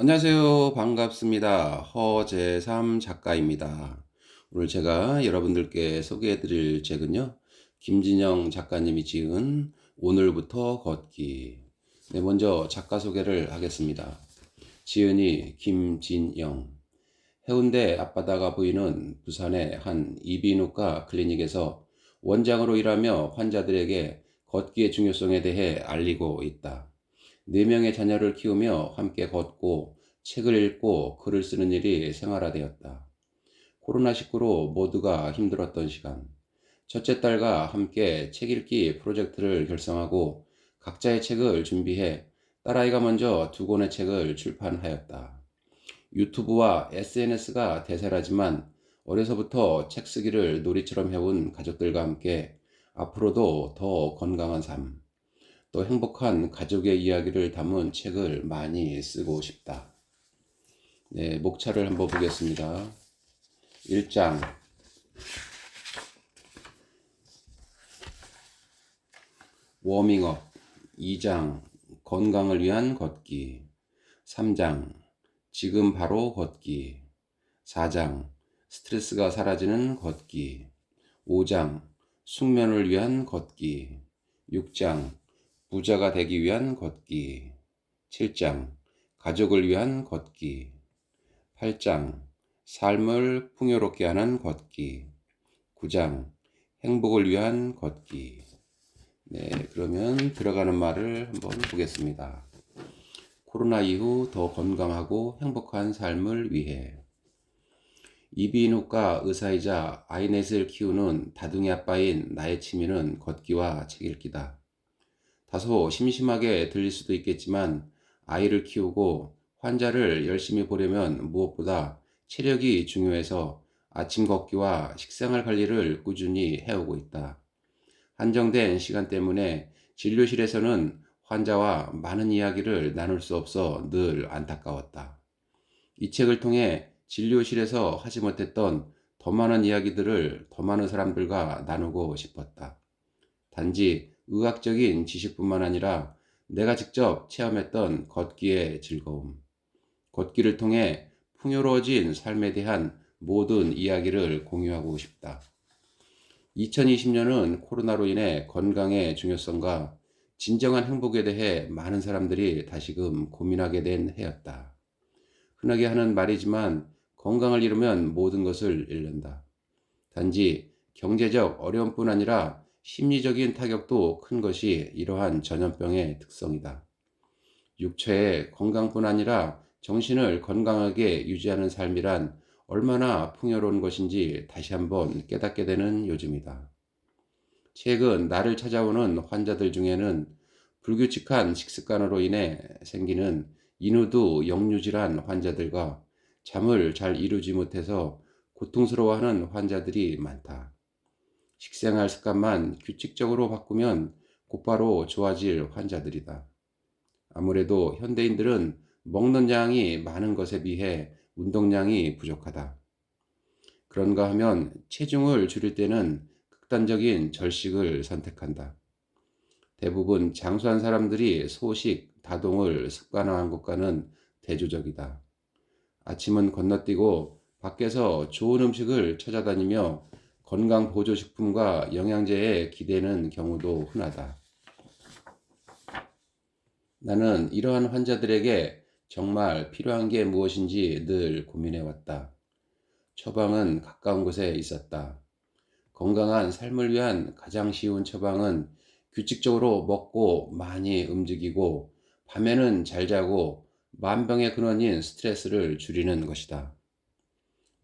안녕하세요. 반갑습니다. 허재삼 작가입니다. 오늘 제가 여러분들께 소개해 드릴 책은요, 김진영 작가님이 지은 오늘부터 걷기. 네, 먼저 작가 소개를 하겠습니다. 지은이 김진영. 해운대 앞바다가 보이는 부산의 한 이비인후과 클리닉에서 원장으로 일하며 환자들에게 걷기의 중요성에 대해 알리고 있다. 4명의 자녀를 키우며 함께 걷고 책을 읽고 글을 쓰는 일이 생활화되었다. 코로나19로 모두가 힘들었던 시간, 첫째 딸과 함께 책 읽기 프로젝트를 결성하고 각자의 책을 준비해 딸아이가 먼저 2권의 책을 출판하였다. 유튜브와 SNS가 대세라지만 어려서부터 책 쓰기를 놀이처럼 해온 가족들과 함께 앞으로도 더 건강한 삶, 또 행복한 가족의 이야기를 담은 책을 많이 쓰고 싶다. 네, 목차를 한번 보겠습니다. 1장, 워밍업. 2장, 건강을 위한 걷기. 3장, 지금 바로 걷기. 4장, 스트레스가 사라지는 걷기. 5장, 숙면을 위한 걷기. 6장, 부자가 되기 위한 걷기. 7장, 가족을 위한 걷기. 8장, 삶을 풍요롭게 하는 걷기. 9장, 행복을 위한 걷기. 네, 그러면 들어가는 말을 한번 보겠습니다. 코로나 이후 더 건강하고 행복한 삶을 위해. 이비인후과 의사이자 아이넷을 키우는 다둥이 아빠인 나의 취미는 걷기와 책 읽기다. 다소 심심하게 들릴 수도 있겠지만 아이를 키우고 환자를 열심히 보려면 무엇보다 체력이 중요해서 아침 걷기와 식생활 관리를 꾸준히 해오고 있다. 한정된 시간 때문에 진료실에서는 환자와 많은 이야기를 나눌 수 없어 늘 안타까웠다. 이 책을 통해 진료실에서 하지 못했던 더 많은 이야기들을 더 많은 사람들과 나누고 싶었다. 단지 의학적인 지식뿐만 아니라 내가 직접 체험했던 걷기의 즐거움, 걷기를 통해 풍요로워진 삶에 대한 모든 이야기를 공유하고 싶다. 2020년은 코로나로 인해 건강의 중요성과 진정한 행복에 대해 많은 사람들이 다시금 고민하게 된 해였다. 흔하게 하는 말이지만 건강을 잃으면 모든 것을 잃는다. 단지 경제적 어려움뿐 아니라 심리적인 타격도 큰 것이 이러한 전염병의 특성이다. 육체의 건강뿐 아니라 정신을 건강하게 유지하는 삶이란 얼마나 풍요로운 것인지 다시 한번 깨닫게 되는 요즘이다. 최근 나를 찾아오는 환자들 중에는 불규칙한 식습관으로 인해 생기는 인후두 역류질환 환자들과 잠을 잘 이루지 못해서 고통스러워하는 환자들이 많다. 식생활 습관만 규칙적으로 바꾸면 곧바로 좋아질 환자들이다. 아무래도 현대인들은 먹는 양이 많은 것에 비해 운동량이 부족하다. 그런가 하면 체중을 줄일 때는 극단적인 절식을 선택한다. 대부분 장수한 사람들이 소식, 다동을 습관화한 것과는 대조적이다. 아침은 건너뛰고 밖에서 좋은 음식을 찾아다니며 건강 보조식품과 영양제에 기대는 경우도 흔하다. 나는 이러한 환자들에게 정말 필요한 게 무엇인지 늘 고민해왔다. 처방은 가까운 곳에 있었다. 건강한 삶을 위한 가장 쉬운 처방은 규칙적으로 먹고 많이 움직이고 밤에는 잘 자고 만병의 근원인 스트레스를 줄이는 것이다.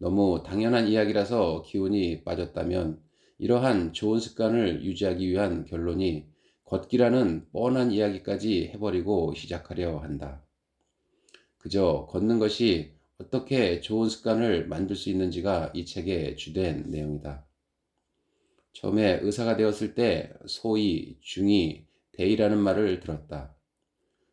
너무 당연한 이야기라서 기운이 빠졌다면 이러한 좋은 습관을 유지하기 위한 결론이 걷기라는 뻔한 이야기까지 해버리고 시작하려 한다. 그저 걷는 것이 어떻게 좋은 습관을 만들 수 있는지가 이 책의 주된 내용이다. 처음에 의사가 되었을 때 소위, 중이, 대이라는 말을 들었다.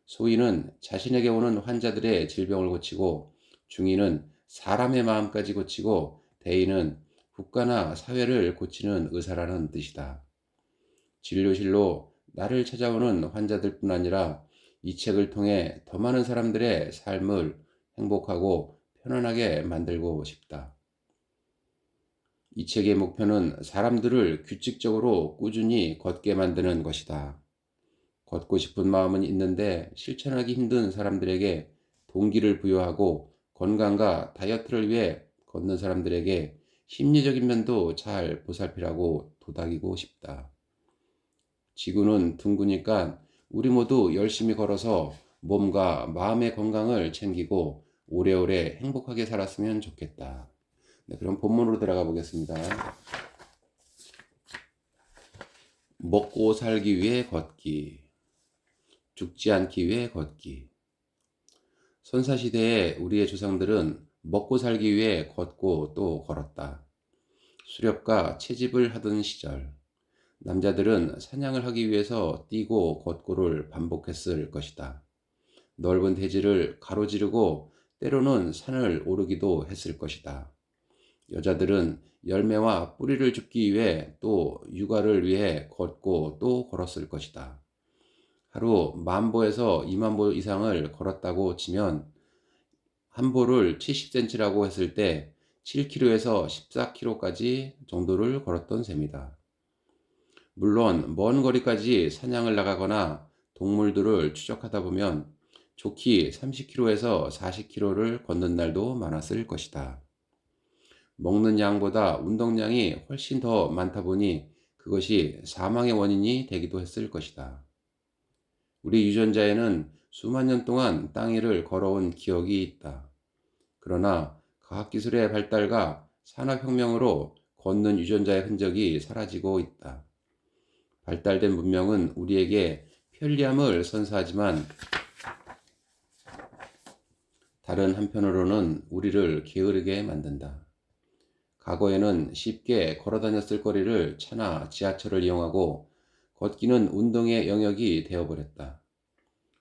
소위는 자신에게 오는 환자들의 질병을 고치고 중이는 사람의 마음까지 고치고 대의는 국가나 사회를 고치는 의사라는 뜻이다. 진료실로 나를 찾아오는 환자들뿐 아니라 이 책을 통해 더 많은 사람들의 삶을 행복하고 편안하게 만들고 싶다. 이 책의 목표는 사람들을 규칙적으로 꾸준히 걷게 만드는 것이다. 걷고 싶은 마음은 있는데 실천하기 힘든 사람들에게 동기를 부여하고 건강과 다이어트를 위해 걷는 사람들에게 심리적인 면도 잘 보살피라고 도닥이고 싶다. 지구는 둥그니까 우리 모두 열심히 걸어서 몸과 마음의 건강을 챙기고 오래오래 행복하게 살았으면 좋겠다. 네, 그럼 본문으로 들어가 보겠습니다. 먹고 살기 위해 걷기, 죽지 않기 위해 걷기. 선사시대에 우리의 조상들은 먹고 살기 위해 걷고 또 걸었다. 수렵과 채집을 하던 시절, 남자들은 사냥을 하기 위해서 뛰고 걷고를 반복했을 것이다. 넓은 대지를 가로지르고 때로는 산을 오르기도 했을 것이다. 여자들은 열매와 뿌리를 줍기 위해 또 육아를 위해 걷고 또 걸었을 것이다. 하루 10,000보에서 20,000보 이상을 걸었다고 치면 한 보를 70cm라고 했을 때 7km에서 14km까지 정도를 걸었던 셈이다. 물론 먼 거리까지 사냥을 나가거나 동물들을 추적하다 보면 좋게 30km에서 40km를 걷는 날도 많았을 것이다. 먹는 양보다 운동량이 훨씬 더 많다 보니 그것이 사망의 원인이 되기도 했을 것이다. 우리 유전자에는 수만 년 동안 땅 위를 걸어온 기억이 있다. 그러나 과학기술의 발달과 산업혁명으로 걷는 유전자의 흔적이 사라지고 있다. 발달된 문명은 우리에게 편리함을 선사하지만 다른 한편으로는 우리를 게으르게 만든다. 과거에는 쉽게 걸어 다녔을 거리를 차나 지하철을 이용하고 걷기는 운동의 영역이 되어버렸다.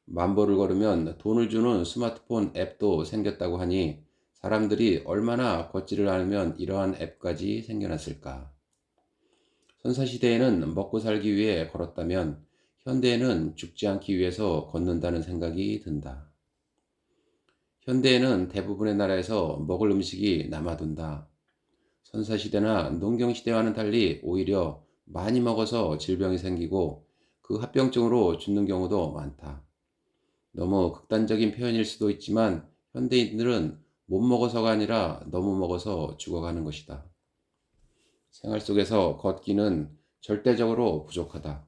10,000보를 걸으면 돈을 주는 스마트폰 앱도 생겼다고 하니 사람들이 얼마나 걷지를 않으면 이러한 앱까지 생겨났을까. 선사시대에는 먹고 살기 위해 걸었다면 현대에는 죽지 않기 위해서 걷는다는 생각이 든다. 현대에는 대부분의 나라에서 먹을 음식이 남아돈다. 선사시대나 농경시대와는 달리 오히려 많이 먹어서 질병이 생기고 그 합병증으로 죽는 경우도 많다. 너무 극단적인 표현일 수도 있지만 현대인들은 못 먹어서가 아니라 너무 먹어서 죽어가는 것이다. 생활 속에서 걷기는 절대적으로 부족하다.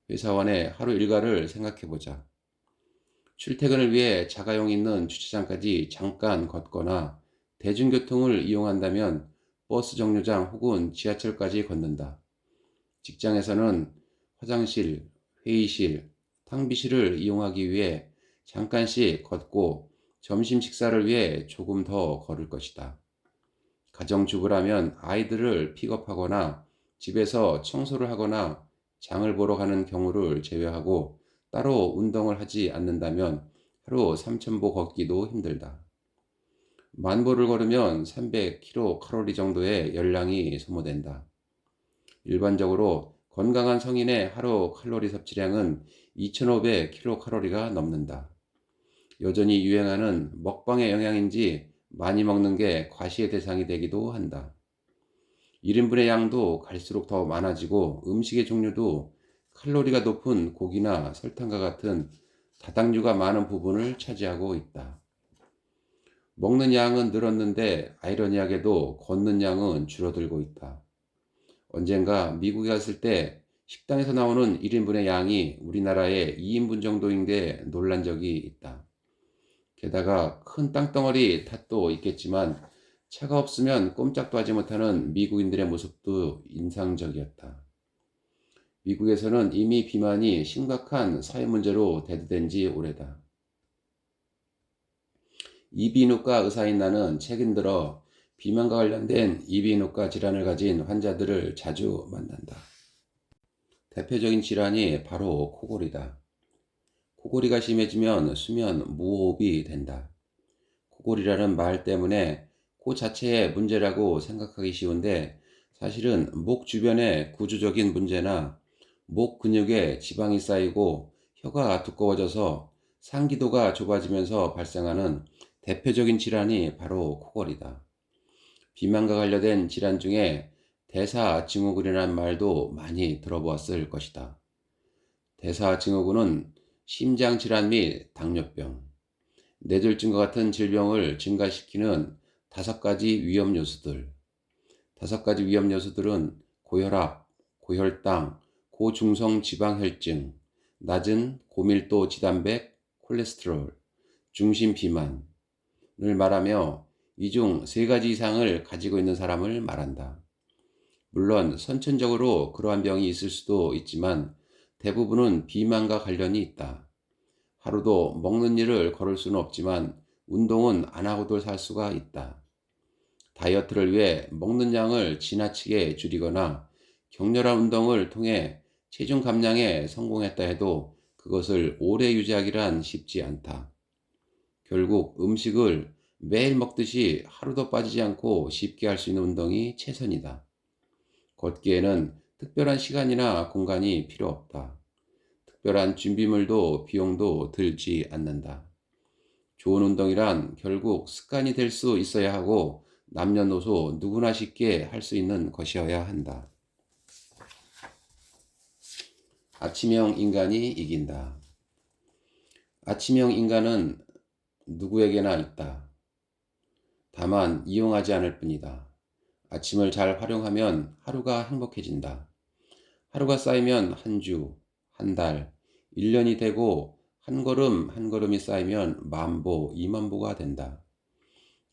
회사원의 하루 일과를 생각해보자. 출퇴근을 위해 자가용 있는 주차장까지 잠깐 걷거나 대중교통을 이용한다면 버스 정류장 혹은 지하철까지 걷는다. 직장에서는 화장실, 회의실, 탕비실을 이용하기 위해 잠깐씩 걷고 점심 식사를 위해 조금 더 걸을 것이다. 가정주부라면 아이들을 픽업하거나 집에서 청소를 하거나 장을 보러 가는 경우를 제외하고 따로 운동을 하지 않는다면 하루 3,000보 걷기도 힘들다. 10,000보를 걸으면 300kcal 정도의 열량이 소모된다. 일반적으로 건강한 성인의 하루 칼로리 섭취량은 2,500kcal가 넘는다. 여전히 유행하는 먹방의 영향인지 많이 먹는 게 과시의 대상이 되기도 한다. 1인분의 양도 갈수록 더 많아지고 음식의 종류도 칼로리가 높은 고기나 설탕과 같은 다당류가 많은 부분을 차지하고 있다. 먹는 양은 늘었는데 아이러니하게도 걷는 양은 줄어들고 있다. 언젠가 미국에 갔을 때 식당에서 나오는 1인분의 양이 우리나라의 2인분 정도인데 놀란 적이 있다. 게다가 큰 땅덩어리 탓도 있겠지만 차가 없으면 꼼짝도 하지 못하는 미국인들의 모습도 인상적이었다. 미국에서는 이미 비만이 심각한 사회 문제로 대두된 지 오래다. 이비인후과 의사인 나는 최근 들어 비만과 관련된 이비인후과 질환을 가진 환자들을 자주 만난다. 대표적인 질환이 바로 코골이다. 코골이가 심해지면 수면 무호흡이 된다. 코골이라는 말 때문에 코 자체의 문제라고 생각하기 쉬운데 사실은 목 주변의 구조적인 문제나 목 근육에 지방이 쌓이고 혀가 두꺼워져서 상기도가 좁아지면서 발생하는 대표적인 질환이 바로 코골이다. 비만과 관련된 질환 중에 대사증후군이라는 말도 많이 들어보았을 것이다. 대사증후군은 심장질환 및 당뇨병, 뇌졸중과 같은 질병을 증가시키는 5가지 위험 요소들. 5가지 위험 요소들은 고혈압, 고혈당, 고중성 지방혈증, 낮은 고밀도 지단백, 콜레스테롤, 중심 비만을 말하며 이 중 3가지 이상을 가지고 있는 사람을 말한다. 물론 선천적으로 그러한 병이 있을 수도 있지만 대부분은 비만과 관련이 있다. 하루도 먹는 일을 거를 수는 없지만 운동은 안 하고도 살 수가 있다. 다이어트를 위해 먹는 양을 지나치게 줄이거나 격렬한 운동을 통해 체중 감량에 성공했다 해도 그것을 오래 유지하기란 쉽지 않다. 결국 음식을 매일 먹듯이 하루도 빠지지 않고 쉽게 할 수 있는 운동이 최선이다. 걷기에는 특별한 시간이나 공간이 필요 없다. 특별한 준비물도 비용도 들지 않는다. 좋은 운동이란 결국 습관이 될 수 있어야 하고 남녀노소 누구나 쉽게 할 수 있는 것이어야 한다. 아침형 인간이 이긴다. 아침형 인간은 누구에게나 있다. 다만 이용하지 않을 뿐이다. 아침을 잘 활용하면 하루가 행복해진다. 하루가 쌓이면 한 주, 한 달, 1년이 되고 한 걸음 한 걸음이 쌓이면 만보, 2만보가 된다.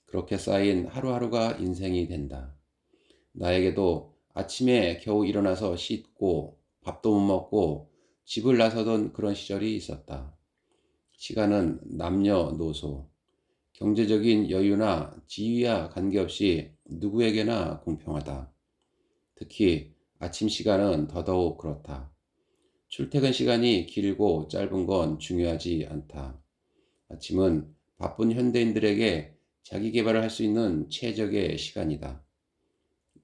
그렇게 쌓인 하루하루가 인생이 된다. 나에게도 아침에 겨우 일어나서 씻고 밥도 못 먹고 집을 나서던 그런 시절이 있었다. 시간은 남녀노소, 경제적인 여유나 지위와 관계없이 누구에게나 공평하다. 특히 아침 시간은 더더욱 그렇다. 출퇴근 시간이 길고 짧은 건 중요하지 않다. 아침은 바쁜 현대인들에게 자기 개발을 할 수 있는 최적의 시간이다.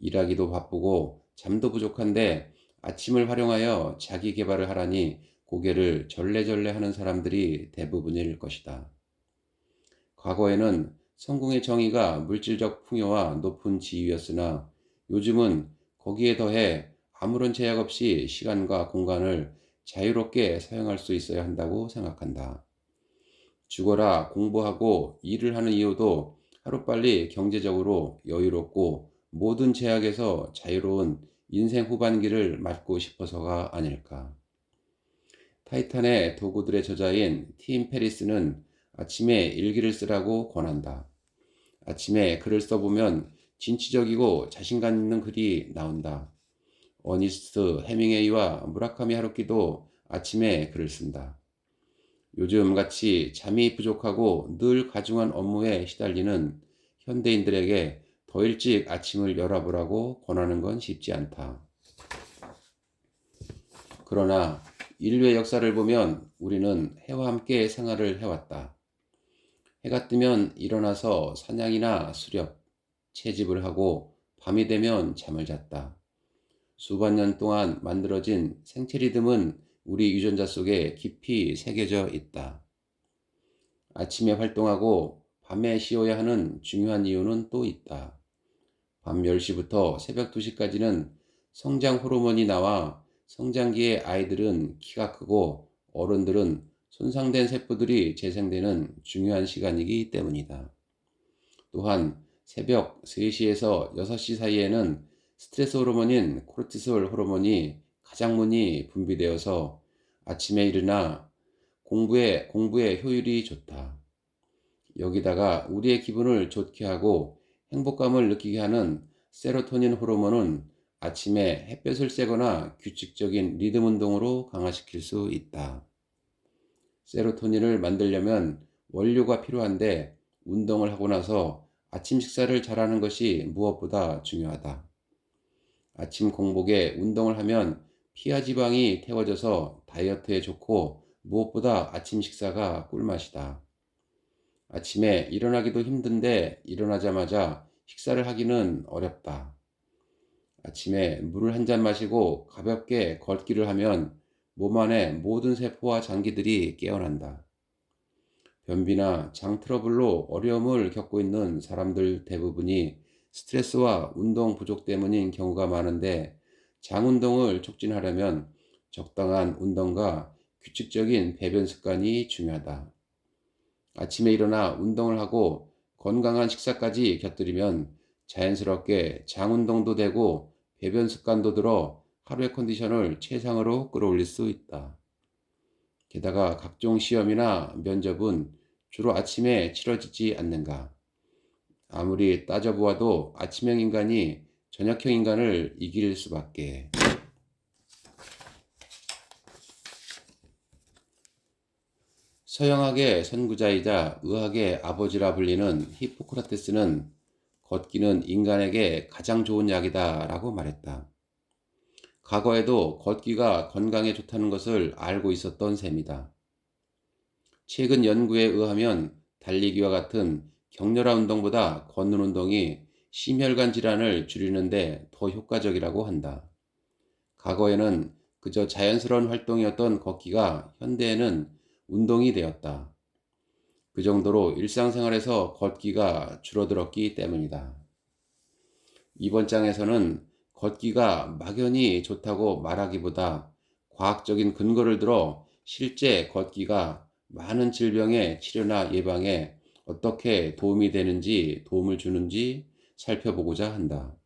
일하기도 바쁘고 잠도 부족한데 아침을 활용하여 자기 개발을 하라니 고개를 절레절레 하는 사람들이 대부분일 것이다. 과거에는 성공의 정의가 물질적 풍요와 높은 지위였으나 요즘은 거기에 더해 아무런 제약 없이 시간과 공간을 자유롭게 사용할 수 있어야 한다고 생각한다. 죽어라 공부하고 일을 하는 이유도 하루빨리 경제적으로 여유롭고 모든 제약에서 자유로운 인생 후반기를 맞고 싶어서가 아닐까. 타이탄의 도구들의 저자인 팀 페리스는 아침에 일기를 쓰라고 권한다. 아침에 글을 써보면 진취적이고 자신감 있는 글이 나온다. 어니스트 해밍웨이와 무라카미 하루키도 아침에 글을 쓴다. 요즘같이 잠이 부족하고 늘 가중한 업무에 시달리는 현대인들에게 더 일찍 아침을 열어보라고 권하는 건 쉽지 않다. 그러나 인류의 역사를 보면 우리는 해와 함께 생활을 해왔다. 해가 뜨면 일어나서 사냥이나 수렵, 채집을 하고 밤이 되면 잠을 잤다. 수만 년 동안 만들어진 생체 리듬은 우리 유전자 속에 깊이 새겨져 있다. 아침에 활동하고 밤에 쉬어야 하는 중요한 이유는 또 있다. 밤 10시부터 새벽 2시까지는 성장 호르몬이 나와 성장기의 아이들은 키가 크고 어른들은 손상된 세포들이 재생되는 중요한 시간이기 때문이다. 또한 새벽 3시에서 6시 사이에는 스트레스 호르몬인 코르티솔 호르몬이 가장 많이 분비되어서 아침에 일어나 공부의 효율이 좋다. 여기다가 우리의 기분을 좋게 하고 행복감을 느끼게 하는 세로토닌 호르몬은 아침에 햇볕을 쐬거나 규칙적인 리듬 운동으로 강화시킬 수 있다. 세로토닌을 만들려면 원료가 필요한데 운동을 하고 나서 아침 식사를 잘하는 것이 무엇보다 중요하다. 아침 공복에 운동을 하면 피하 지방이 태워져서 다이어트에 좋고 무엇보다 아침 식사가 꿀맛이다. 아침에 일어나기도 힘든데 일어나자마자 식사를 하기는 어렵다. 아침에 물을 한 잔 마시고 가볍게 걷기를 하면 몸 안의 모든 세포와 장기들이 깨어난다. 변비나 장 트러블로 어려움을 겪고 있는 사람들 대부분이 스트레스와 운동 부족 때문인 경우가 많은데, 장 운동을 촉진하려면 적당한 운동과 규칙적인 배변 습관이 중요하다. 아침에 일어나 운동을 하고 건강한 식사까지 곁들이면 자연스럽게 장 운동도 되고 배변 습관도 들어 하루의 컨디션을 최상으로 끌어올릴 수 있다. 게다가 각종 시험이나 면접은 주로 아침에 치러지지 않는가. 아무리 따져보아도 아침형 인간이 저녁형 인간을 이길 수밖에. 서양학의 선구자이자 의학의 아버지라 불리는 히포크라테스는 걷기는 인간에게 가장 좋은 약이다 라고 말했다. 과거에도 걷기가 건강에 좋다는 것을 알고 있었던 셈이다. 최근 연구에 의하면 달리기와 같은 격렬한 운동보다 걷는 운동이 심혈관 질환을 줄이는데 더 효과적이라고 한다. 과거에는 그저 자연스러운 활동이었던 걷기가 현대에는 운동이 되었다. 그 정도로 일상생활에서 걷기가 줄어들었기 때문이다. 이번 장에서는 걷기가 막연히 좋다고 말하기보다 과학적인 근거를 들어 실제 걷기가 많은 질병의 치료나 예방에 어떻게 도움을 주는지 살펴보고자 한다.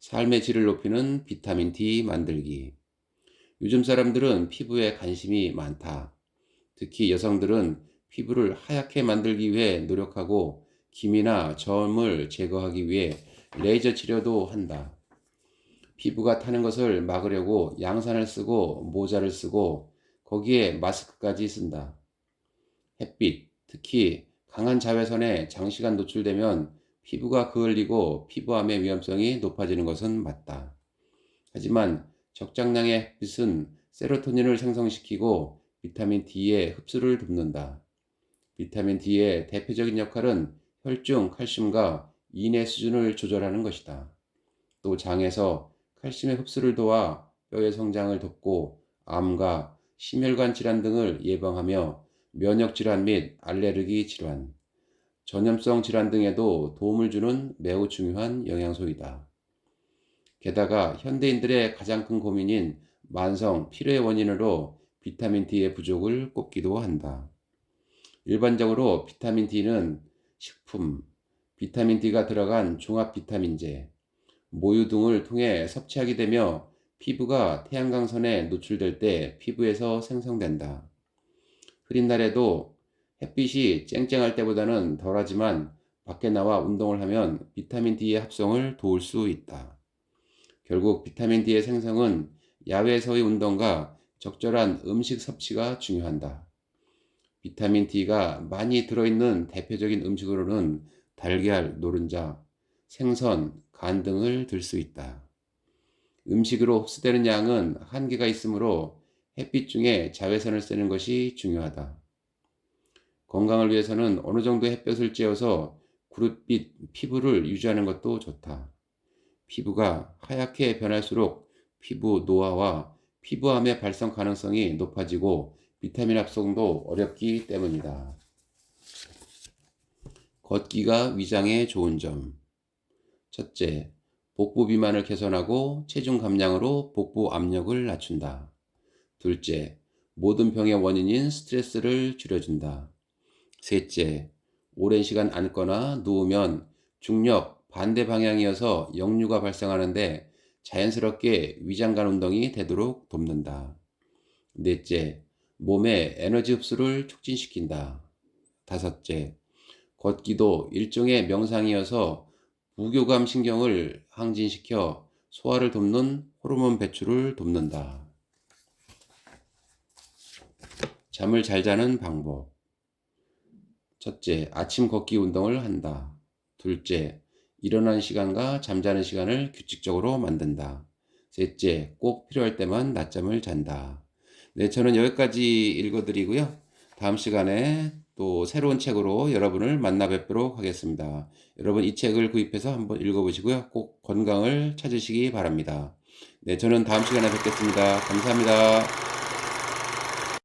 삶의 질을 높이는 비타민 D 만들기. 요즘 사람들은 피부에 관심이 많다. 특히 여성들은 피부를 하얗게 만들기 위해 노력하고 기미나 점을 제거하기 위해 레이저 치료도 한다. 피부가 타는 것을 막으려고 양산을 쓰고 모자를 쓰고 거기에 마스크까지 쓴다. 햇빛, 특히 강한 자외선에 장시간 노출되면 피부가 그을리고 피부암의 위험성이 높아지는 것은 맞다. 하지만 적장량의 햇빛은 세로토닌을 생성시키고 비타민 D의 흡수를 돕는다. 비타민 D의 대표적인 역할은 혈중 칼슘과 인의 수준을 조절하는 것이다. 또 장에서 칼슘의 흡수를 도와 뼈의 성장을 돕고 암과 심혈관 질환 등을 예방하며 면역 질환 및 알레르기 질환, 전염성 질환 등에도 도움을 주는 매우 중요한 영양소이다. 게다가 현대인들의 가장 큰 고민인 만성 피로의 원인으로 비타민 D의 부족을 꼽기도 한다. 일반적으로 비타민 D는 식품, 비타민 D가 들어간 종합 비타민제, 모유 등을 통해 섭취하게 되며 피부가 태양광선에 노출될 때 피부에서 생성된다. 흐린 날에도 햇빛이 쨍쨍할 때보다는 덜하지만 밖에 나와 운동을 하면 비타민 D의 합성을 도울 수 있다. 결국 비타민 D의 생성은 야외에서의 운동과 적절한 음식 섭취가 중요하다. 비타민 D가 많이 들어있는 대표적인 음식으로는 달걀, 노른자, 생선, 간 등을 들 수 있다. 음식으로 흡수되는 양은 한계가 있으므로 햇빛 중에 자외선을 쐬는 것이 중요하다. 건강을 위해서는 어느 정도 햇볕을 쬐어서 구릿빛 피부를 유지하는 것도 좋다. 피부가 하얗게 변할수록 피부 노화와 피부암의 발생 가능성이 높아지고 비타민 합성도 어렵기 때문이다. 걷기가 위장에 좋은 점. 첫째, 복부 비만을 개선하고 체중 감량으로 복부 압력을 낮춘다. 둘째, 모든 병의 원인인 스트레스를 줄여준다. 셋째, 오랜 시간 앉거나 누우면 중력 반대 방향이어서 역류가 발생하는데 자연스럽게 위장관 운동이 되도록 돕는다. 넷째, 몸의 에너지 흡수를 촉진시킨다. 다섯째, 걷기도 일종의 명상이어서 부교감 신경을 항진시켜 소화를 돕는 호르몬 배출을 돕는다. 잠을 잘 자는 방법. 첫째, 아침 걷기 운동을 한다. 둘째, 일어나는 시간과 잠자는 시간을 규칙적으로 만든다. 셋째, 꼭 필요할 때만 낮잠을 잔다. 네, 저는 여기까지 읽어드리고요. 다음 시간에 또 새로운 책으로 여러분을 만나 뵙도록 하겠습니다. 여러분 이 책을 구입해서 한번 읽어보시고요. 꼭 건강을 찾으시기 바랍니다. 네, 저는 다음 시간에 뵙겠습니다. 감사합니다.